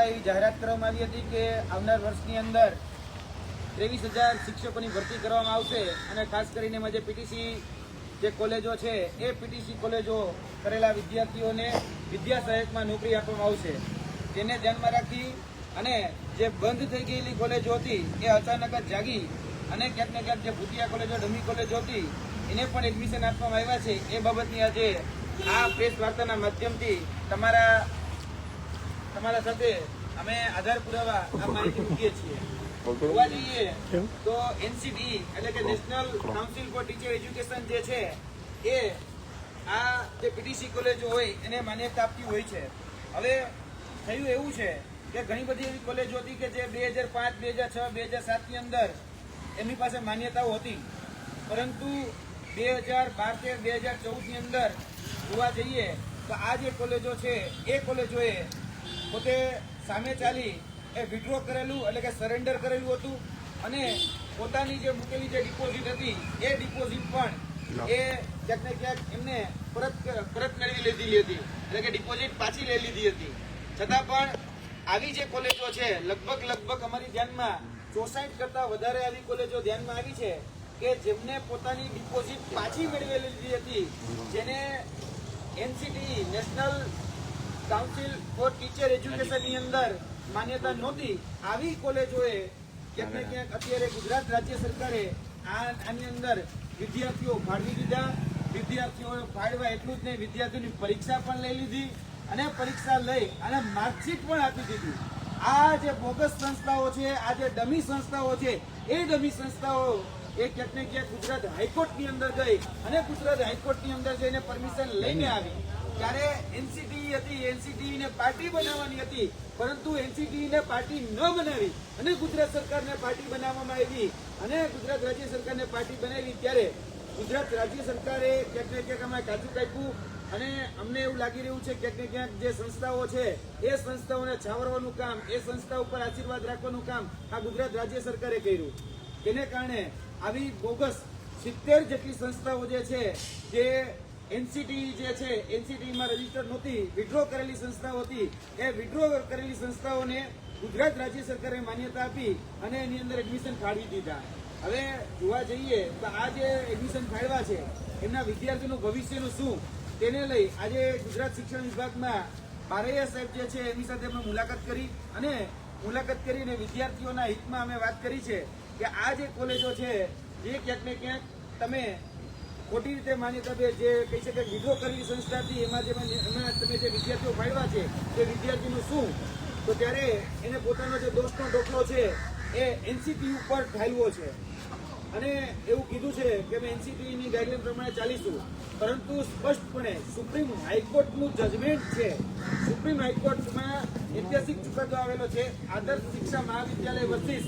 એવી જાહેરાત કરવામાં આવી હતી કે આવનાર વર્ષની અંદર 23,000 શિક્ષકોની ભરતી કરવામાં આવશે અને ખાસ કરીને જે પીટીસી જે કોલેજો છે એ પીટીસી કોલેજો કરેલા વિદ્યાર્થીઓને વિદ્યા સહાયકમાં નોકરી આપવામાં આવશે। તેને ધ્યાનમાં રાખી અને જે બંધ થઈ ગયેલી કોલેજો હતી એ અચાનક જ જાગી અને ક્યાંક ને ક્યાંક જે ભૂતિયા કોલેજો ડમી કોલેજો હતી એને પણ એડમિશન આપવામાં આવ્યા છે। એ બાબતની આજે આ પ્રેસ વાર્તાના માધ્યમથી તમારા સાથે અમે આધાર પુરાવા આ માહિતી મૂકીએ છીએ। જોવા જઈએ તો એનસીટી એટલે કે national council four teacher education જે છે એ આ જે પીટીસી કોલેજો હોય એને માન્યતા આપતી હોય છે। હવે થયું એવું છે કે ઘણી બધી એવી કોલેજો હતી કે જે 2005, 2006, 2007 ની અંદર એમની પાસે માન્યતાઓ હતી, પરંતુ 2012, 2014 ની અંદર જોવા જઈએ તો આ જે કોલેજો છે એ કોલેજોએ પોતે સામે ચાલી એ વિડ્રો કરેલું એટલે કે સરેન્ડર કરેલું હતું અને પોતાની જે મૂકેલી જે ડિપોઝિટ હતી એ ડિપોઝિટ પણ એ ક્યાંક ને ક્યાંક એમને પરત મેળવી લીધી હતી, એટલે કે ડિપોઝિટ પાછી લઈ લીધી હતી। છતાં પણ આવી જે કોલેજો છે લગભગ અમારી ધ્યાનમાં 64 કરતા વધારે આવી કોલેજો ધ્યાનમાં આવી છે કે જેમને પોતાની ડિપોઝિટ પાછી મેળવી લીધી હતી, જેને NCT national council four teacher education ની અંદર માન્યતા નહોતી। આવી કોલેજોએ ક્યાંક ને ક્યાંક અત્યારે ગુજરાત રાજ્ય સરકારે આની અંદર વિદ્યાર્થીઓ ફાળવી દીધા। વિદ્યાર્થીઓ ફાળવા એટલું જ નહીં, વિદ્યાર્થીઓની પરીક્ષા પણ લઈ લીધી અને પરીક્ષા લઈ અને માર્કશીટ પણ આપી દીધી। આ જે બોગસ સંસ્થાઓ છે, આ જે ડમી સંસ્થાઓ છે, એ ડમી સંસ્થાઓ એ ક્યાંક ને ક્યાંક ગુજરાત હાઈકોર્ટની અંદર ગઈ અને ગુજરાત હાઈકોર્ટની અંદર જઈને પરમિશન લઈને આવી। ત્યારે એનસીટી હતી, એનસીટી ને પાર્ટી બનાવવાની હતી, પરંતુ એનસીટી ને પાર્ટી ન બનાવી અને ગુજરાત સરકારને પાર્ટી બનાવવામાં આવી અને ગુજરાત રાજ્ય સરકારને પાર્ટી બનાવી। ત્યારે ગુજરાત રાજ્ય સરકારે ક્યાંક ને ક્યાંક અમે કાચું કાપ્યું અને અમને એવું લાગી રહ્યું છે ક્યાંક ને ક્યાંક જે સંસ્થાઓ છે એ સંસ્થાઓને છાવરવાનું કામ, એ સંસ્થા ઉપર આશીર્વાદ રાખવાનું કામ આ ગુજરાત રાજ્ય સરકારે કર્યું। તેને કારણે આવી બોગસ 70 જેટલી સંસ્થાઓ જે છે જે એનસીટી જે છે એનસીટીમાં રજીસ્ટર નહોતી, વિડ્રો કરેલી સંસ્થાઓ હતી, એ વિડ્રો કરેલી સંસ્થાઓને ગુજરાત રાજ્ય સરકારે માન્યતા આપી અને એની અંદર એડમિશન ફાળવી દીધા। હવે જોવા જઈએ તો આ જે એડમિશન ફાળવા છે એમના વિદ્યાર્થીનું ભવિષ્યનું શું, તેને લઈ આજે ગુજરાત શિક્ષણ વિભાગમાં બારૈયા સાહેબ જે છે એમની સાથે અમે મુલાકાત કરીને વિદ્યાર્થીઓના હિતમાં અમે વાત કરી છે કે આ જે કોલેજો છે જે ક્યાંક ને ક્યાંક તમે ખોટી રીતે માન્યતા જે કહી શકાય વિડ્રો કરેલી સંસ્થા હતી એમાં તમે જે વિદ્યાર્થીઓ ફાળવા છે તે વિદ્યાર્થીનું શું, તો ત્યારે એને પોતાનો જે દોષનો ડોકલો છે એ એનસીટી ઉપર ઠાલવો છે અને એવું કીધું છે કે અમે એનસીટીની ગાઈડલાઈન પ્રમાણે ચાલીશું। પરંતુ સ્પષ્ટપણે સુપ્રીમ હાઈકોર્ટનું જજમેન્ટ છે, સુપ્રીમ હાઈકોર્ટમાં ઐતિહાસિક ચુકાદો આવેલો છે આદર્શ શિક્ષા મહાવિદ્યાલય વર્સિસ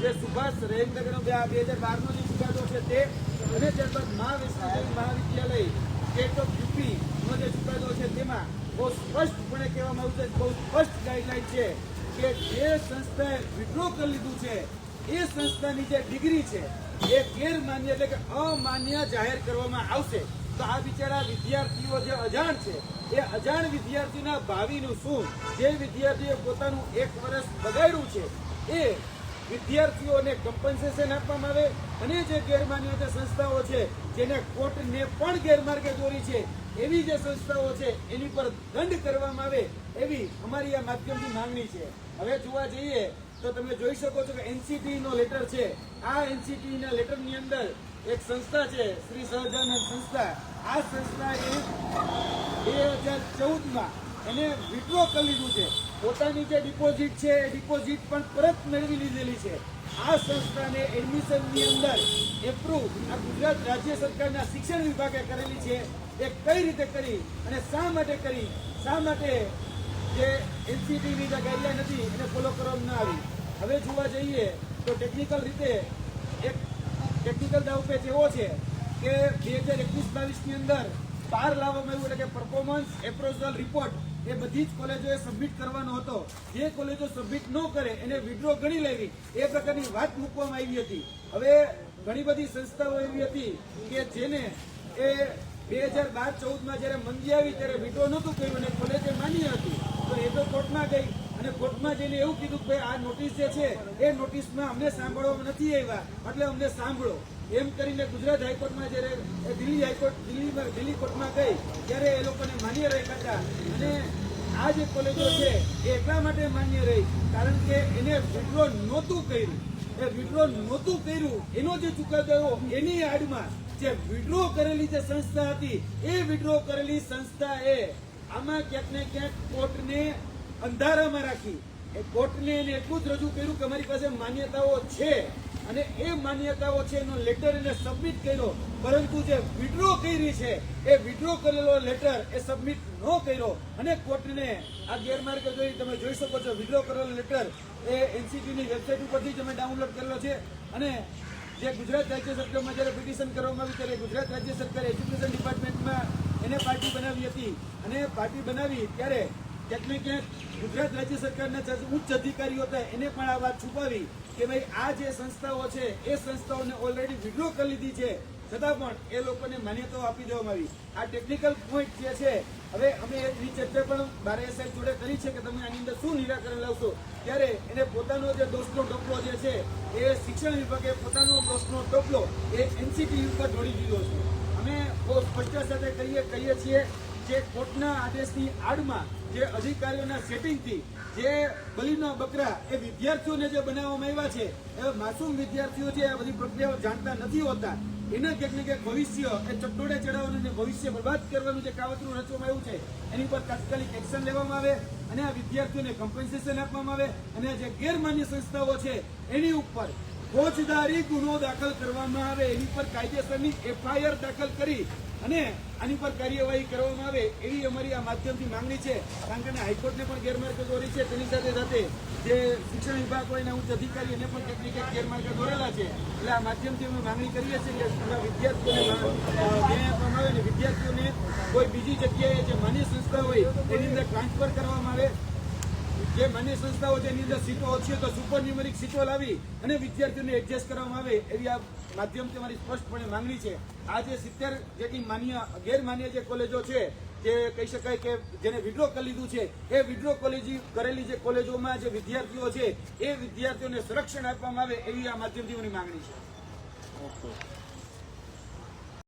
જે સુભાષ રેંગનગરનો 2012નો જે ચુકાદો છે તે અને ત્યારબાદ મહાવિદ્યાલય સ્ટેટ ઓફ યુપીનો જે ચુકાદો છે તેમાં બહુ સ્પષ્ટપણે કહેવામાં આવ્યું છે, બહુ સ્પષ્ટ ગાઈડલાઈન છે કે જે સંસ્થાએ વિડ્રો કરી લીધું છે એ સંસ્થાની જે ડિગ્રી છે એ ગેરમાન્ય એટલે કે અમાન્ય જાહેર કરવામાં આવશે। તો આ બિચારા વિદ્યાર્થીઓ જે અજાણ છે એ અજાણ વિદ્યાર્થીના ભાવિનું શું, જે વિદ્યાર્થીએ પોતાનું 1 વર્ષ બગાડ્યું છે એ વિદ્યાર્થીઓને કમ્પન્સેશન આપવામાં આવે અને જે ગેરમાન્ય જે સંસ્થાઓ છે જેને કોર્ટને પણ ગેરમાર્ગે દોરી છે એવી જે સંસ્થાઓ છે એની પર દંડ કરવામાં આવે એવી અમારી આ માધ્યમથી માંગણી છે। હવે જોવા જઈએ તો તમે જોઈ શકો છો કે એનસીટી નો લેટર છે, આ એનસીટી ના લેટર ની અંદર એક સંસ્થા છે શ્રી સહજાનંદ સંસ્થા, આ સંસ્થાએ 2014માં એને વિડ્રો કરી લીધું છે, પોતાની જે ડિપોઝિટ છે એ ડિપોઝિટ પણ પરત મેળવી લીધેલી છે। આ સંસ્થાને એડમિશનની અંદર એપ્રુવ આ ગુજરાત રાજ્ય સરકારના શિક્ષણ વિભાગે કરેલી છે, એ કઈ રીતે કરી અને શા માટે કરી, શા માટે જે એનસીટીની જે ગાઈડલાઈન હતી એને ફોલો કરવામાં ના આવી। હવે જોવા જઈએ તો ટેકનિકલ રીતે એક ટેકનિકલ દાવપેચ એવો છે કે 2021-22 ની અંદર બહાર લાવવામાં આવ્યું, એટલે કે પરફોર્મન્સ એપ્રોચલ રિપોર્ટ એ બધી જ કોલેજોએ સબમિટ કરવાનો હતો। જે કોલેજો સબમિટ ન કરે એને વિડ્રો ગણી લેવી એ પ્રકારની વાત મૂકવામાં આવી હતી। હવે ઘણી બધી સંસ્થાઓ એવી હતી કે જેને એ 2012-14માં જયારે મંદી આવી ત્યારે વિડ્રો નહોતું કર્યું અને કોલેજે માન્ય હતી, તો એ તો કોર્ટમાં ગઈ અને કોર્ટમાં જઈને એવું કીધું કે ભાઈ આ નોટિસ જે છે એ નોટિસમાં અમને સાંભળવામાં નથી આવ્યા એટલે અમને સાંભળો એમ કરીને ગુજરાત હાઈકોર્ટમાં જ્યારે દિલ્હી કોર્ટમાં ગઈ ત્યારે એ લોકોને માન્ય રાખ્યા હતા. અને આ જે કોલેજો છે એ એટલા માટે માન્ય રહી કારણ કે એને વિડ્રો નહોતું કર્યું. એ વિડ્રો નહોતું કર્યું એનો જે ચુકાદો એની આડમાં જે વિડ્રો કરેલી જે સંસ્થા હતી એ વિડ્રો કરેલી સંસ્થાએ આમાં ક્યાંક ને ક્યાંક કોર્ટને અંધારામાં રાખી. એ કોર્ટને એને એટલું જ રજૂ કર્યું કે અમારી પાસે માન્યતાઓ છે અને એ માન્યતાઓ છે એનો લેટર એને સબમિટ કર્યો, પરંતુ જે વિડ્રો કરી છે એ વિડ્રો કરેલો લેટર એ સબમિટ ન કર્યો અને કોર્ટને આ ગેરમાર્ગે તમે જોઈ શકો છો. વિડ્રો કરેલો લેટર એ એનસીટીની વેબસાઇટ ઉપરથી જ અમે ડાઉનલોડ કરેલો છે. અને જે ગુજરાત રાજ્ય સરકારમાં જ્યારે પિટિશન કરવામાં આવી ત્યારે ગુજરાત રાજ્ય સરકારે એજ્યુકેશન ડિપાર્ટમેન્ટમાં એને પાર્ટી બનાવી હતી અને પાર્ટી બનાવી ત્યારે ક્યાંક ને ક્યાંક ગુજરાત રાજ્ય સરકારના ઉચ્ચ અધિકારીઓ હતા એને પણ આ વાત છુપાવી કે ભાઈ આ જે સંસ્થાઓ છે એ સંસ્થાઓને ઓલરેડી વિડ્રો કરી લીધી છે, છતાં પણ એ લોકોને માન્યતાઓ આપી દેવામાં આવી. આ ટેકનિકલ પોઈન્ટ જે છે હવે અમે એની ચર્ચા પણ બારએસઆઈ જોડે કરી છે કે તમે આની અંદર શું નિરાકરણ લાવશો. ત્યારે એને પોતાનો જે દોષનો ટોપલો જે છે એ શિક્ષણ વિભાગે પોતાનો દોષનો ટોપલો એ એનસીટી ઉપર જોડી દીધો છે. અમે બહુ સ્પષ્ટતા સાથે કહીએ છીએ જે કોર્ટના આદેશની આડમાં જે અધિકારીઓના સેટિંગથી જે બલીના બકરા એ વિદ્યાર્થીઓને જે બનાવવામાં આવ્યા છે એ માસૂમ વિદ્યાર્થીઓ છે આ બધી પ્રક્રિયાઓ જાણતા નથી હોતા. એના ક્યાંક ને ક્યાંક ભવિષ્ય એ ચટોડે ચડાવવાનું અને ભવિષ્ય બરબાદ કરવાનું જે કાવતરું રચવામાં આવ્યું છે એની પર તાત્કાલિક એક્શન લેવામાં આવે અને આ વિદ્યાર્થીઓને કમ્પન્સેશન આપવામાં આવે અને જે ગેરમાન્ય સંસ્થાઓ છે એની ઉપર ફોજદારી ગુનો દાખલ કરવામાં આવે, એની પર કાયદેસરની એફઆઈઆર દાખલ કરી અને આની પર કાર્યવાહી કરવામાં આવે એવી અમારી આ માધ્યમથી માંગણી છે. કારણ કે હાઈકોર્ટને પણ ગેરમાર્ગે દોરી છે, તેની સાથે સાથે જે શિક્ષણ વિભાગ હોય એના ઉચ્ચ અધિકારી એને પણ કેટલીક ગેરમાર્ગે દોરેલા છે. એટલે આ માધ્યમથી અમે માંગણી કરીએ છીએ કે વિદ્યાર્થીઓને ન્યાય આપવામાં આવે અને વિદ્યાર્થીઓને કોઈ બીજી જગ્યાએ જે માન્ય સંસ્થા હોય એની અંદર ટ્રાન્સફર કરવામાં આવે. જે માન્ય સંસ્થાઓ છે એની અંદર સીટો ઓછી તો સુપર ન્યુમેરિક સીટો લાવી અને વિદ્યાર્થીઓને એડજસ્ટ કરવામાં આવે એવી આ માધ્યમથી અમારી સ્પષ્ટપણે માંગણી છે. આ જે 70 જેટલી ગેરમાન્ય જે કોલેજો છે જે કહી શકાય કે જેને વિડ્રો કરી લીધું છે એ વિડ્રો કરેલી જે કોલેજોમાં જે વિદ્યાર્થીઓ છે એ વિદ્યાર્થીઓને સંરક્ષણ આપવામાં આવે એવી આ માધ્યમથી અમારી માંગણી છે.